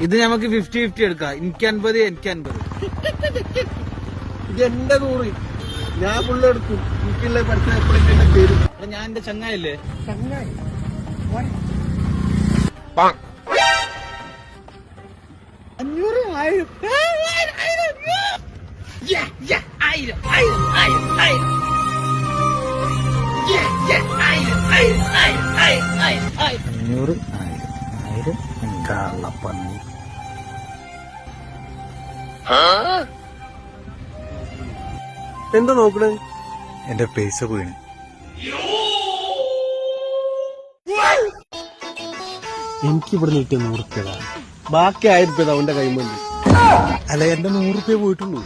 ഇത് നമുക്ക് 50-50 എടുക്കാം. എനിക്ക് 50, എനിക്ക് 50. ഇത് എന്റെ 100. ഞാൻ ഫുള്ള് എടുക്കും. എനിക്കുള്ള പൈസ എപ്പോഴെങ്കിലും തരും. ഞാൻ എന്റെ ചങ്ങായില്ലേ? ചങ്ങായി 500, 1000. അഞ്ഞൂറ്, 1000 കള്ളപ്പന്നി. എന്താ നോക്കണേ? എന്റെ പൈസ പോയിന്. എനിക്കിവിടെ കിട്ടിയ 100 രൂപ, ബാക്കി 1000 രൂപ അവന്റെ കൈമുണ്ട്. അല്ല, എന്റെ 100 രൂപ പോയിട്ടുള്ളൂ.